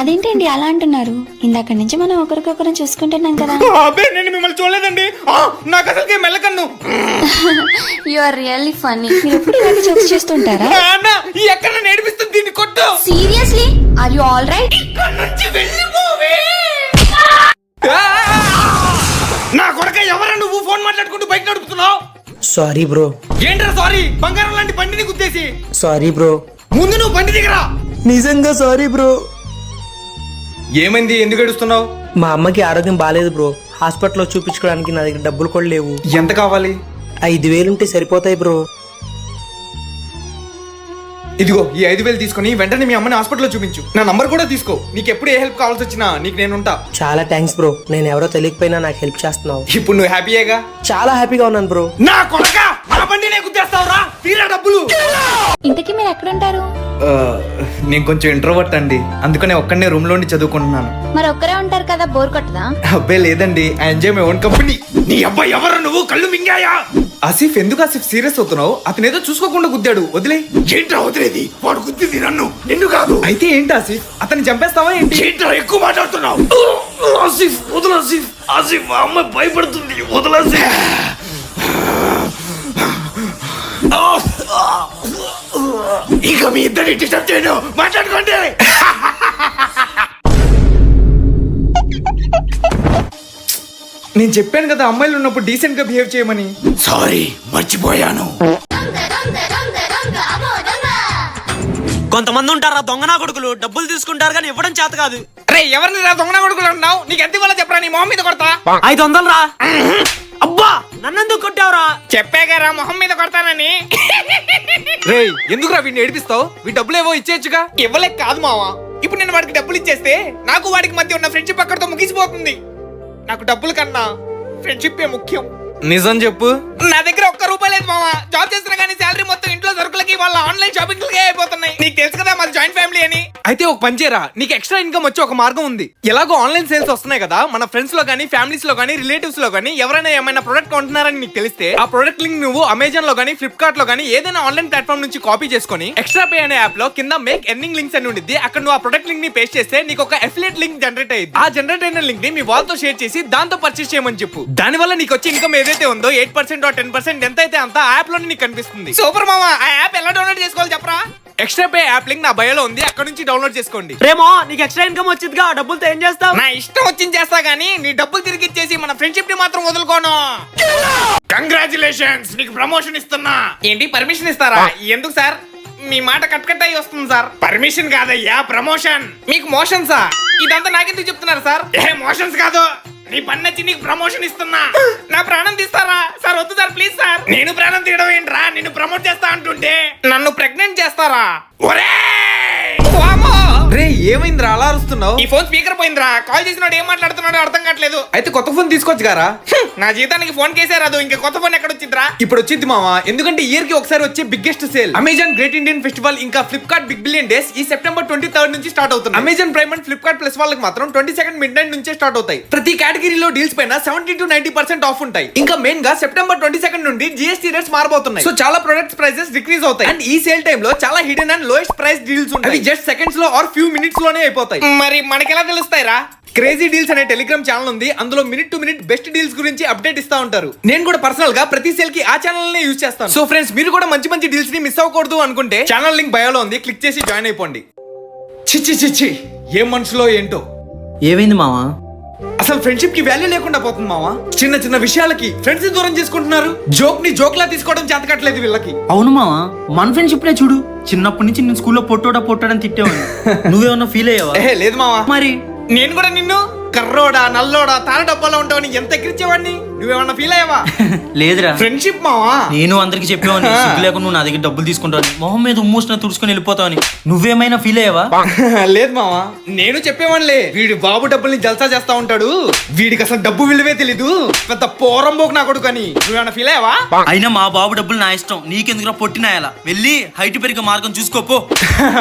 అదేంటండి అలా అంటున్నారు? ఇందాక నుంచి మనం ఒకరికొకరు చూసుకుంటున్నాం కదా. నేను మిమ్మల్ని చూడలేదండి. నాకు అసలు మెల్లకన్ను. You are really funny. మీరు ఎప్పుడు ఇలాగే జోక్స్ చేస్తుంటారా? ఎక్కడ నేర్పిస్తుంది దీన్ని కొట్టు. Seriously are you all right? నా కొడక ఎవరా నువ్వు ఫోన్ మాట్లాడుకుంటూ బైక్ నడుపుతున్నావు? Sorry bro. ఏంట్రా సారీ? బంగారం లాంటి బండిని గుద్దేసి. Sorry bro. ముందు నువ్వు బండి దిగరా. నిజంగా సారీ బ్రో. ఏమైంది? ఎందుకు ఏడుస్తున్నావు? మా అమ్మకి ఆరోగ్యం బాగాలేదు బ్రో. హాస్పిటల్లో చూపించుకోవడానికి నా దగ్గర డబ్బులు కూడా లేవు. ఎంత కావాలి? 5,000 ఉంటే సరిపోతాయి బ్రో. ఇదిగో ఈ 5,000 తీసుకొని వెంటనే మీ అమ్మని హాస్పిటల్లో చూపించు. నా నంబర్ కూడా తీసుకో. నీకు ఎప్పుడు ఏ హెల్ప్ కావాల్సి వచ్చినా నీకు నేనుంటా. చాలా థ్యాంక్స్ బ్రో. నేను ఎవరో తెలియకపోయినా నాకు హెల్ప్ చేస్తున్నావు. ఇప్పుడు నువ్వు హ్యాపీయేగా? చాలా హ్యాపీగా ఉన్నాను బ్రో. నా కొడక నా బండినే గుద్దేస్తావురా? తీరా డబ్బులు. ఇంతకీ మీరు ఎక్కడ ఉంటారు? నేను కొంచెం ఇంట్రోవర్ట్ అండి, అందుకనే ఒక్కనే రూమ్ లోని చదువుకుంటున్నాను. మరి ఒక్కరే ఉంటారు కదా, బోర్ కొట్టదా? అబ్బాయి లేదండి, I enjoy my own company. నీ అబ్బాయి ఎవరు? నువ్వు కళ్ళు మింగాయా? ఆసిఫ్ ఎందుకు ఆసిఫ్ సీరియస్ అవుతున్నావు? అతను ఏదో చూసుకోకుండా గుద్దాడు, వదిలే. ఏంట్రా వదిలేది? వాడు గుద్దింది నన్ను, నిన్ను కాదు. అయితే ఏంటి ఆసిఫ్, అతన్ని చంపేస్తావా ఏంటి? ఏంట్రా ఎక్కువ మాట్లాడుతున్నావు? ఆసిఫ్ వదిలు. ఆసిఫ్ ఆసిఫ్ మా అమ్మ భయపడుతుంది, వదిలు ఆసిఫ్. ఇక మీ ఇద్దరి డిస్టర్బ్ చేయను, మాట్లాడుకోండి. నేను చెప్పాను కదా అమ్మాయిలు ఉన్నప్పుడు డీసెంట్ గా బిహేవ్ చేయమని. సారీ, మర్చిపోయాను. కొంతమంది ఉంటారా దొంగనా కొడుకులు, డబ్బులు తీసుకుంటారు కానీ ఇవ్వడం చేత కాదు. అరే ఎవరిని రా దొంగనా కొడుకులు అంటున్నావు? నీకు ఎంత ఇవ్వాలో చెప్పరా, నీ మొహం మీద కొడతా. 500 రా. అబ్బా నన్నెందుకు కొట్టావురా? చెప్పాగా మొహం మీద కొడతానని. రే ఎందుకురా వీడిని ఏడిపిస్తావు? వీ డబ్బులు ఏవో ఇచ్చేయచ్చుగా. ఇవ్వలేక కాదు మావా, ఇప్పుడు నేను వాడికి డబ్బులు ఇచ్చేస్తే నాకు వాడికి మధ్య ఉన్న ఫ్రెండ్షిప్ అక్కడితో ముగిసిపోతుంది. నాకు డబ్బుల కన్నా ఫ్రెండ్షిప్ ముఖ్యం. నిజం చెప్పు. నా దగ్గర ₹1 లేదు మావా. జాబ్ చేస్తున్నా కానీ శాలరీ మొత్తం ఇంట్లో సరుకులకి వాళ్ళ ఆన్లైన్ షాపింగ్ అయిపోతున్నాయి. నీకు తెలుసు కదా మాది జాయింట్ ఫ్యామిలీ అని. అయితే ఒక పని చేయరా, నీకు ఎక్స్ట్రా ఇన్కమ్ వచ్చే ఒక మార్గం ఉంది. ఎలాగో ఆన్లైన్ సేల్స్ వస్తున్నాయి కదా, మన ఫ్రెండ్స్ లో కానీ ఫ్యామిలీస్ లో కానీ రిలేటివ్స్ లో కానీ ఎవరైనా ఏమైనా ప్రొడక్ట్ కొంటున్నారని నీకు తెలిస్తే ఆ ప్రొడక్ట్ లింక్ నువ్వు అమెజాన్ లో కానీ ఫ్లిప్కార్ట్ లో కానీ ఏదైనా ఆన్లైన్ ప్లాట్ఫామ్ నుంచి కాపీ చేసుకొని ఎక్స్ట్రా పే అనే యాప్ లో కింద మేక్ ఎర్నింగ్ లింక్స్ అని ఉండిద్ది. అక్కడ నువ్వు ఆ ప్రొడక్ట్ లింక్ ని పేస్ట్ చేస్తే నీకు ఒక అఫిలియేట్ లింక్ జనరేట్ అయ్యింది. ఆ జనరేట్ అయిన లింక్ ని మీ వాళ్ళతో షేర్ చేసి దాంతో పర్చేస్ చేయమని చెప్పు. దాని వల్ల నీకు వచ్చే ఇన్కమ్ ఏదైతే ఉందో 8% or 10% ఎంత అయితే అంత ఆ యాప్ లోనే నీకు కనిపిస్తుంది. సూపర్ మామా, ఆ యాప్ ఎలా డౌన్లోడ్ చేసుకోవాలి చెప్పరా? ఎక్స్ట్రా పే యాప్ లింక్ నా బయోలో ఉంది, అక్కడ నుంచి డౌన్లోడ్ చేసుకోండి. రేమో నీకు ఎక్స్ట్రా ఇన్కమ్ వచ్చిందిగా, ఆ డబ్బులతో ఏం చేస్తావు? నా ఇష్టం వచ్చింది చేస్తా గానీ నీ డబ్బులు తిరిగి ఇచ్చేసి మన ఫ్రెండ్షిప్ ని మాత్రం వదులుకోను. కంగ్రాచులేషన్స్, నీకు ప్రమోషన్ ఇస్తున్నా. ఏంటి పర్మిషన్ ఇస్తారా? ఎందుకు సార్? మీ మాట కట్ అయ్యి వస్తుంది సార్. పర్మిషన్ కాదయ్యా, ప్రమోషన్. మీకు మోషన్సా? ఇదంతా నాకెందుకు చెప్తున్నారు సార్? ఏ మోషన్స్ కాదు, నీ పని నచ్చి నీకు ప్రమోషన్ ఇస్తున్నా. నా ప్రాణం తీస్తారా సార్? వద్దు సార్, ప్లీజ్ సార్. నేను ప్రాణం తీయడం ఏంట్రా, నిన్ను ప్రమోట్ చేస్తా అంటుంటే నన్ను ప్రెగ్నెంట్ చేస్తారా? రే ఏమైందిరా అలా అరుస్తున్నావు? ఈ ఫోన్ స్పీకర్ పోయిందిరా. కాల్ చేసినాడు ఏం మాట్లాడుతున్నాడో అర్థం కావట్లేదు. అయితే కొత్త ఫోన్ తీసుకోవచ్చు గారా? నా జీతానికి ఫోన్ కేసే రాదు, ఇంకా కొత్త ఫోన్ ఎక్కడ వచ్చిందిరా? ఇప్పుడు వచ్చింది మావా, ఎందుకంటే ఇయర్ కి ఒకసారి వచ్చే biggest sale Amazon great Indian festival ఇంకా ఫ్లిప్కార్ట్ బిగ్ బిలియన్ డేస్ ఈ సెప్టెంబర్ 23 నుంచి స్టార్ట్ అవుతుంది. Amazon prime and Flipkart plus వాళ్ళకి మాత్రం 22 midnight నుంచే స్టార్ట్ అవుతాయి. ప్రతి కేటగిరీలో డీల్స్ పైన 70 to 90% ఆఫ్ ఉంటాయి. ఇంకా మెయిన్ గా సెప్టెంబర్ 22 నుండి జిఎస్టీ రేట్స్ మారబోతున్నాయి. సో చాలా ప్రొడక్ట్స్ ప్రైసెస్ డిక్రీజ్ అవుతాయి. అండ్ ఈ సేల్ టైం లో చాలా hidden and lowest price deals ఉంటాయి. అవి జస్ట్ సెకండ్స్ లో ఆర్ ఫ్యూ మినిట్స్ లోనే అయిపోతాయి. మరి మనకెలా తెలుస్తాయిరా? క్రేజీ డీల్స్ అనే టెలిగ్రామ్ ఛానల్ ఉంది, అందులో minute to minute best deals గురించి అప్డేట్ ఇస్తా ఉంటారు. నేను కూడా పర్సనల్ గా ప్రతి సేల్ కి ఆ ఛానల్ నే యూజ్ చేస్తాను. సో ఫ్రెండ్స్, మీరు కూడా మంచి మంచి డీల్స్ ని మిస్ అవ్వకూడదు అనుకుంటే ఛానల్ లింక్ బయోలో ఉంది, క్లిక్ చేసి జాయిన్ అయిపోండి. చిచ్చి ఏం మనుషులో ఏంటో. ఏమైంది మావా? అసలు ఫ్రెండ్షిప్ కి వాల్యూ లేకుండా పోతుంది మావా. చిన్న చిన్న విషయాలకి ఫ్రెండ్స్ దూరం చేసుకుంటున్నారు. జోక్ ని జోక్ లా తీసుకోవడం చేతకట్లేదు వీళ్ళకి. అవును మావా, మన ఫ్రెండ్షిప్ నే చూడు. చిన్నప్పటి నుంచి నేను స్కూల్లో పొట్టోడని తిట్టేవాడిని. నువ్వేమన్నా ఫీల్ అయ్యావా? లేదు మావా. మరి నేను కూడా నిన్ను కర్రోడా నల్లోడా తార డబ్బాలో ఉంటావని ఎంత ఎక్కిరిచేవాడిని. నువ్వేమన్నా ఫీల్ అయ్యావా? లేదురా, ఫ్రెండ్షిప్ మావా. నేను అందరికి చెప్పేవాడిని, సిగ్గు లేకుండా నువ్వు నా దగ్గర డబ్బులు తీసుకుంటావని, మొహం మీద ఉమ్మూసిన తుడుచుకొని వెళ్ళిపోతావని. నువ్వేమైనా ఫీల్ అయ్యావా? లేదు మావా, నేను చెప్పేవాడిలే. వీడి బాబు డబ్బుల్ని జల్సా చేస్తా ఉంటాడు, వీడికి అసలు డబ్బు విలువే తెలీదు, పెద్ద పోరంబోకు నా కొడుకు అని. నువ్వేమన్నా ఫీల్ అయ్యావా? అయినా మా బాబు డబ్బులు నా ఇష్టం, నీకెందుకు పొట్టినాయాలా? వెళ్ళి హైట్ పెరిగే మార్గం చూసుకోపో.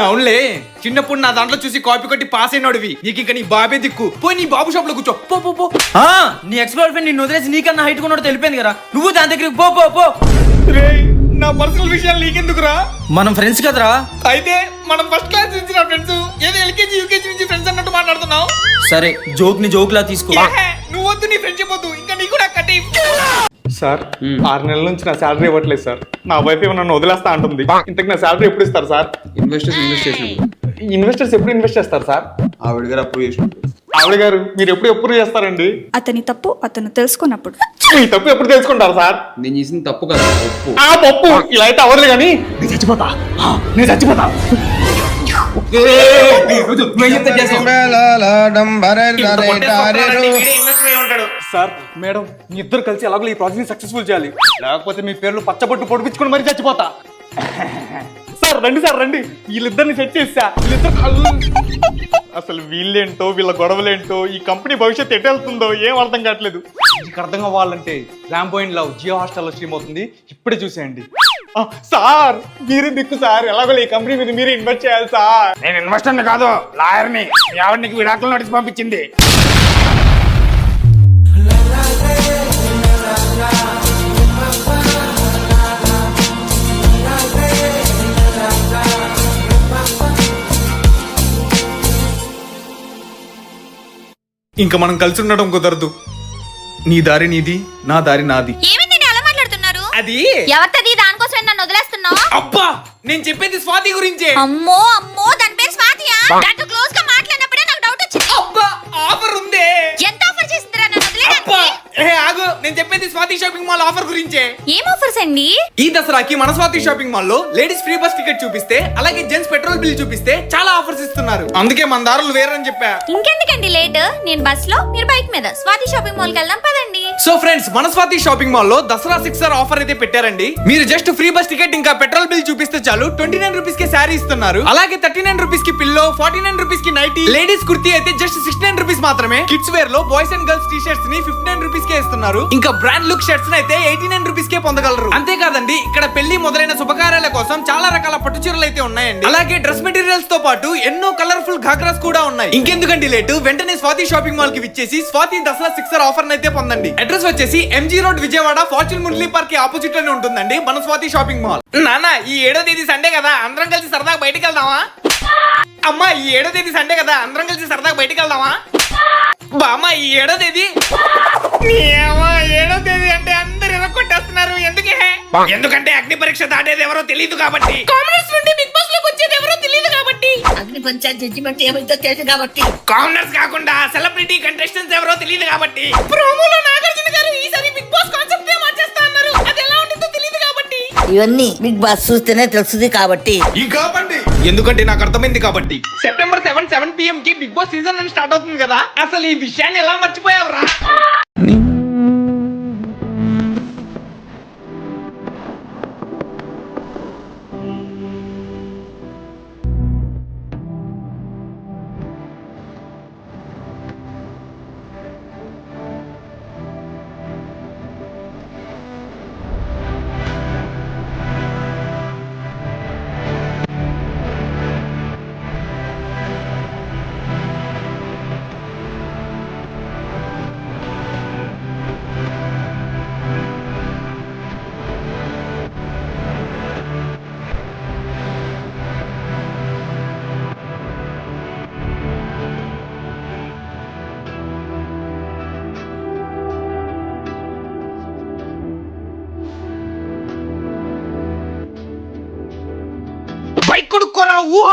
అవునులే, చిన్నప్పుడు నా దాంట్లో చూసి కాపీ కొట్టి పాస్ అయినోడివి, నీకు ఇంకా నీ బాబే దిక్కు. పోయి నీ బాబు షాప్ లో కూర్చో. పో. నీ ఎక్స్ గర్ల్ ఫ్రెండ్ నిన్ను వదిలేసి నీకన్నా హైట్ కొన్నాడు తెలిపోయింది కదా, నువ్వు దాని దగ్గరికి పో. నా పర్సనల్ విషయాలు నీకెందుకురా? మనం ఫ్రెండ్స్ కదరా. అయితే మనం ఫస్ట్ క్లాస్ నుంచి నా ఫ్రెండ్స్, ఏదో ఎల్కేజీ యూకేజీ నుంచి ఫ్రెండ్స్ అన్నట్టు మాట్లాడుతున్నావు. సరే జోక్ ని జోక్ లా తీసుకో. నువ్వు వద్దు, నీ ఫ్రెండ్షిప్ వద్దు, ఇంకా నీ కూడా కట్టే. సార్ 6 నెలల నుంచి నా శాలరీ ఇవ్వట్లేదు సార్. నా వైఫ్ ఏమో నన్ను వదిలేస్తా అంటుంది. ఇంతకు నా శాలరీ ఎప్పుడు ఇస్తారు సార్? ఇన్వెస్టర్స్ ఎప్పుడు ఇన్వెస్ట్ చేస్తారు సార్? ఆవిడ గారు అప్రూవ్ చేసినప్పుడు. ఆవిడ గారు మీరు ఎప్పుడు ఎప్పుడు చేస్తారండి? అతని తప్పు అతను తెలుసుకున్నప్పుడు. మీ తప్పు ఎప్పుడు తెలుసుకుంటారు సార్? నేను చేసిన తప్పు కదా ఒప్పు. ఆ పప్పు ఇలా అయితే అవ్వదు కానీ నేను చచ్చిపోతా. సార్ మేడం మీ ఇద్దరు కలిసి ఎలాగో ఈ ప్రాజెక్ట్ సక్సెస్ఫుల్ చేయాలి, లేకపోతే మీ పేర్లు పచ్చబొట్టు పొడిపించుకొని మరీ చచ్చిపోతా. సార్ రండి సార్ రండి, వీళ్ళిద్దరిని సెట్ చేసా. అసలు వీళ్ళేంటో వీళ్ళ గొడవలేంటో, ఈ కంపెనీ భవిష్యత్తు ఎటు వెళ్తుందో ఏం అర్థం కావట్లేదు. మీకు అర్థం అవ్వాలంటే ర్యాంబో ఇన్ లవ్ జియో హాస్టల్లో స్ట్రీమ్ అవుతుంది, ఇప్పుడే చూసేయండి. సార్ మీరే దిక్కు సార్, ఎలాగో ఈ కంపెనీ మీద మీరే ఇన్వెస్ట్ చేయాలి సార్. నేను ఇన్వెస్టర్ కాదు, లాయర్ని. మీ ఆవిడ నీకు విడాకులు నోటీస్ పంపించింది. ఇంకా మనం కలిసి ఉండడం కుదరదు. నీ దారి నీది, నా దారి నాది. ఏమైందండి అలా మాట్లాడుతున్నారు? అది ఎవరిది? దానికోసమే నన్ను వదిలేస్తున్నావు? అబ్బా, నేను చెప్పేది స్వాతి గురించే. అమ్మో అమ్మో, దాని పేరు స్వాతియా? దాంతో క్లోజ్ గా మాట్లాడినప్పుడే నాకు డౌట్ వచ్చింది. అబ్బా, ఆఫర్ ఉందే. ఎంత ఆఫర్ చేస్తుందిరా నన్ను అబ్బా, వదిలేయడానికి? ఆగు, నేను చెప్పేది స్వాతి షాపింగ్ మాల్ ఆఫర్ గురించే. ఏం ఆఫర్స్ అండి? ఈ దసరాకి మన స్వాతి షాపింగ్ మాల్ లో లేడీస్ ఫ్రీ బస్ టికెట్ చూపిస్తే, అలాగే జెంట్స్ పెట్రోల్ బిల్ చూపిస్తే చాలా ఆఫర్స్ ఇస్తున్నారు. అందుకే మన దారులు వేరని చెప్పా. ఇంకెందుకండి లేట్? నేను బస్ లో, మీరు బైక్ మీద. స్వాతి షాపింగ్ మాల్ కి వెళ్దాం పదండి. సో ఫ్రెండ్స్, మన స్వాతి షాపింగ్ మాల్ లో దసరా 6 ఆఫర్ అయితే పెట్టారండి. మీరు జస్ట్ ఫ్రీ బస్ టికెట్ ఇంకా పెట్రోల్ బిల్ చూపిస్తే చాలు 29 రూపీస్ కి శారీ ఇస్తున్నారు. అలాగే 39 రూపీస్ కి పిల్లో, 49 రూపీస్ కి నైటీ. లేడీస్ కుర్తీ అయితే జస్ట్ 69 రూపీస్ మాత్రమే. కిడ్స్ వేర్ లో boys and girls T shirts ని 59 రూపీస్ కే ఇస్తున్నారు. ఇంకా బ్రాండ్ లుక్ షర్ట్స్ అయితే 89 రూపీస్ కే పొందగలరు. అంతేకాదండి, ఇక్కడ పెళ్లి మొదలైన శుభకార్యాల కోసం చాలా రకాల పట్టు చీరలు అయితే ఉన్నాయండి. అలాగే డ్రెస్ మెటీరియల్స్ తో పాటు ఎన్నో కలర్ఫుల్ ఘాగ్రాస్ కూడా ఉన్నాయి. ఇంకెందుకండి లేటు, వెంటనే స్వాతి షాపింగ్ మాల్ కి విచ్చేసి స్వాతి దసరా 6 ఆఫర్ అయితే పొందండి. అడ్రస్ వచ్చేసి MG road Vijayawada, fortune Murali park కి ఆపోజిట్ లోనే ఉంటుందండి మన స్వాతి షాపింగ్ మాల్. నాన్న, ఈ 7వ తేదీ సండే కదా, అందరం కలిసి సరదాగా బయటికి వెళ్దామా? అమ్మా, ఈ 7వ తేదీ సండే కదా, అందరం కలిసి సరదాగా బయటికి వెళ్దామా? బామ్మ, ఈ 7వ తేదీ 7వ తేదీ అంటే అందరు ఎరగొట్టేస్తున్నారు. ఎందుకంటే అగ్ని పరీక్ష దాటేది ఎవరో తెలియదు కాబట్టి. కామనర్స్ నుండి బిగ్ బాస్ లోకి వచ్చేది ఎవరో తెలియదు కాబట్టి. అగ్ని పంచాయత్ జడ్జిమెంట్ ఏమైతే తెలుసు కాబట్టి. కామనర్స్ కాకుండా సెలబ్రిటీ కంటెస్టెంట్స్ ఎవరో తెలియదు కాబట్టి. ప్రోమోలో నాగార్జున గారు ఈసారి బిగ్ బాస్ కాన్సెప్ట్ మార్చేస్తా అన్నారు. అది ఎలా ఉంటుందో తెలియదు కాబట్టి. ఇవన్నీ బిగ్ బాస్ చూస్తేనే తెలుస్తుంది కాబట్టి. ఎందుకంటే నాకు అర్థమైంది కాబట్టి. సెప్టెంబర్ 7 PM కి బిగ్ బాస్ సీజన్ అని స్టార్ట్ అవుతుంది కదా. అసలు ఈ విషయాన్ని ఎలా మర్చిపోయావురా? బైక్ కొనుక్కోరా ఊహ.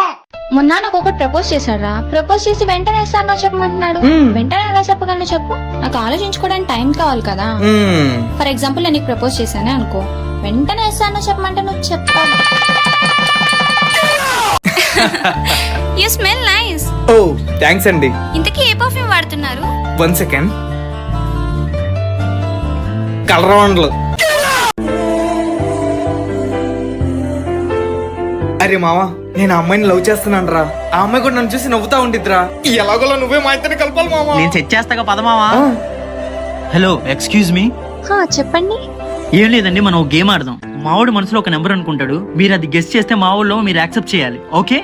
మొన్న నాకు ఒకటి ప్రపోజ్ చేశారా? ప్రపోజ్ చేసి వెంటనే ఇస్తానో చెప్పమంటున్నాడు. వెంటనే ఎలా చెప్పగలను చెప్పు? నాకు ఆలోచించుకోవడానికి టైం కావాలి కదా. ఫర్ ఎగ్జాంపుల్, నేను నీకు ప్రపోజ్ చేశానే అనుకో, వెంటనే ఇస్తానో చెప్పమంటే నువ్వు చెప్పాలి. You smell nice. Oh thanks అండి. ఇంతకీ ఏ పర్ఫ్యూమ్ వాడుతున్నారు? 1 సెకండ్. కలర్ వండలు. అరే మావా, నేను ఆ అమ్మాయిని లవ్ చేస్తున్నాను రా. ఆ అమ్మాయి కూడా నన్ను చూసి నవ్వుతా ఉండిద్దిరా. ఎలాగోలా నువ్వే మా ఇద్దరిని కలపాలి మావా. నేను సెట్ చేస్తాగా పదమావా. Hello, excuse me. చెప్పండి. ఏం లేదండి, మనం ఒక గేమ్ ఆడదాం. మావాడు మనసులో ఒక నెంబర్ అనుకుంటాడు, మీరు అది గెస్ చేస్తే మా ఊళ్ళో మీరు యాక్సెప్ట్ చేయాలి. ఓకే?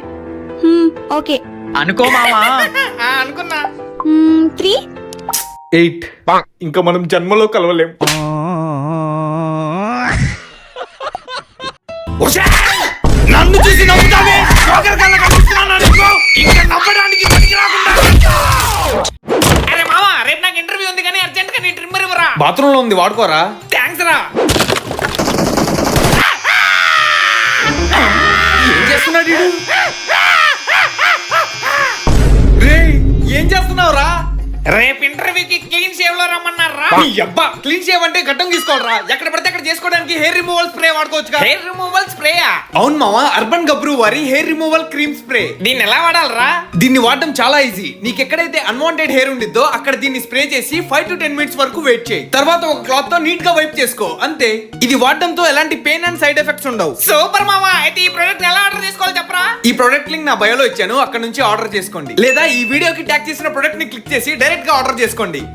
ఓకే. అనుకో మావా. అనుకున్నా. 3. 8. ఇంకా మనం జన్మలో కలవలేం. నన్ను చూసి నవ్వుతావే ఒకరికల్లా కనిపిస్తున్నానా నీకు? ఇంకా నవ్వడానికి పనికి రాకుండా. అరే మామా రేపు నాకు ఇంటర్వ్యూ ఉంది కానీ అర్జెంట్ గా నీ ట్రిమ్మర్ ఇవ్వరా. బాత్రూమ్ లో ఉంది వాడుకోరా. థ్యాంక్స్ రా. ఏం చేస్తున్నాడు వీడు? రేయ్ ఏం చేస్తున్నావురా? రేపు ఇంటర్వ్యూకి క్లీన్ షేవ్ లో రమ్మన్నారా. నీ అబ్బా క్లీన్ షేవ్ అంటే గడ్డం తీసుకోవాలరా. ఎక్కడ పడితే అక్కడ చేసుకోవడానికి హెయిర్ రిమూవల్ స్ప్రే వాడుకోవచ్చు. Hair removal spray? అవును మావా, అర్బన్ గబ్రూ వారి హెయిర్ రిమూవల్ క్రీమ్ స్ప్రే. దీన్ని ఎలా వాడాలరా? దీన్ని వాడడం చాలా ఈజీ. నీకు ఎక్కడైతే అన్వాంటెడ్ హెయిర్ ఉండిద్దో అక్కడ దీన్ని స్ప్రే చేసి 5 to 10 మినిట్స్ వరకు వెయిట్ చేయి. తర్వాత ఒక క్లాత్ తో నీట్ గా వైప్ చేసుకో, అంతే. ఇది వాడడంతో ఎలాంటి పెయిన్ అండ్ సైడ్ ఎఫెక్ట్స్ ఉండవు. సూపర్ మావా. అయితే ఈ ప్రోడక్ట్ ఎలా ఆర్డర్ చేసుకోవాలి చెప్పరా? ఈ ప్రోడక్ట్ లింక్ నా బయోలో ఇచ్చాను, అక్కడ నుంచి ఆర్డర్ చేసుకోండి. లేదా ఈ వీడియోకి ట్యాగ్ చేసిన ప్రోడక్ట్ ని క్లిక్ చేసి డైరెక్ట్ గా ఆర్డర్ చేసుకోండి.